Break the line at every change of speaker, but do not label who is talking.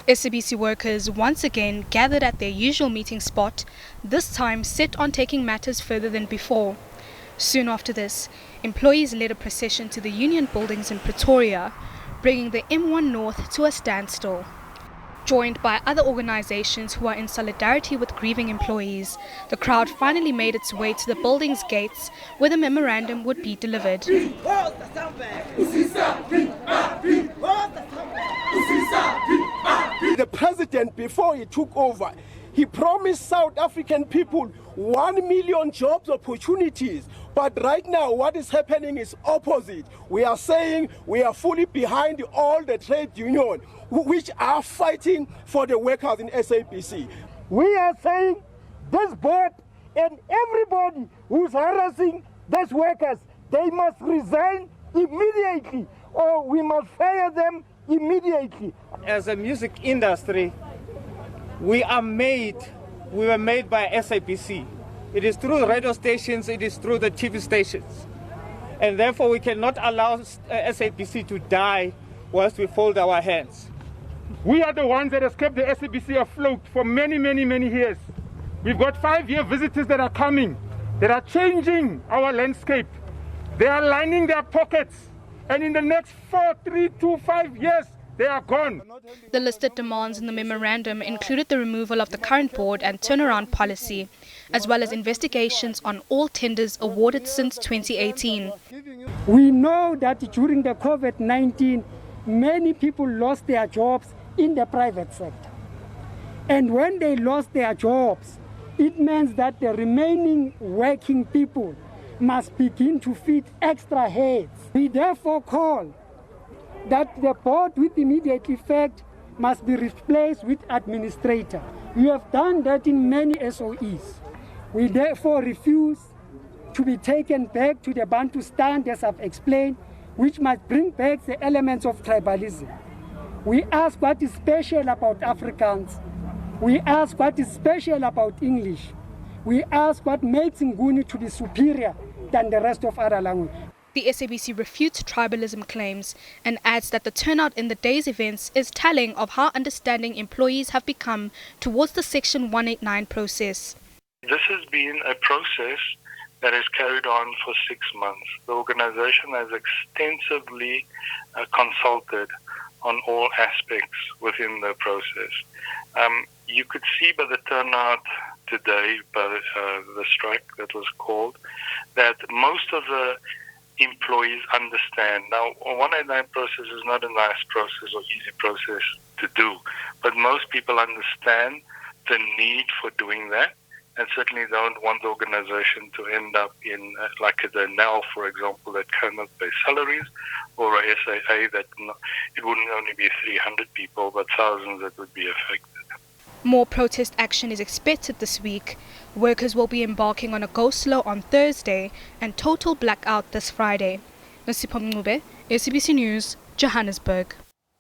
SABC workers once again gathered at their usual meeting spot, this time set on taking matters further than before. Soon after this, employees led a procession to the union buildings in Pretoria, bringing the M1 North to a standstill. Joined by other organizations who are in solidarity with grieving employees, the crowd finally made its way to the building's gates where the memorandum would be delivered.
The president, before he took over, he promised South African people 1 million jobs opportunities. But right now, what is happening is opposite. We are saying we are fully behind all the trade unions which are fighting for the workers in SABC.
We are saying this board and everybody who's harassing these workers, they must resign immediately or we must fire them immediately.
As a music industry, we were made by SABC. It is through the radio stations, it is through the TV stations. And therefore we cannot allow SABC to die whilst we fold our hands.
We are the ones that have kept the SABC afloat for many years. We've got 5-year visitors that are coming, that are changing our landscape. They are lining their pockets. And in the next 3 to 5 years, they are gone.
The listed demands in the memorandum included the removal of the current board and turnaround policy, as well as investigations on all tenders awarded since 2018.
We know that during the COVID-19, many people lost their jobs in the private sector. And when they lost their jobs, it means that the remaining working people must begin to feed extra heads. We therefore call that the board with immediate effect must be replaced with administrator. We have done that in many SOEs. We therefore refuse to be taken back to the Bantustan, as I've explained, which must bring back the elements of tribalism. We ask what is special about Afrikaans. We ask what is special about English. We ask what makes Nguni to be superior than the rest of other language.
The SABC refutes tribalism claims and adds that the turnout in the day's events is telling of how understanding employees have become towards the Section 189 process.
This has been a process that has carried on for 6 months. The organization has extensively consulted on all aspects within the process. You could see by the turnout today, by the strike that was called, that most of the employees understand. Now, a 189 process is not a nice process or easy process to do, but most people understand the need for doing that and certainly don't want the organization to end up in like a Denel, for example, that cannot pay salaries, or a SAA that it wouldn't only be 300 people, but thousands that would be affected.
More protest action is expected this week. Workers will be embarking on a go-slow on Thursday and total blackout this Friday. Nosipho Mncube, SABC News, Johannesburg.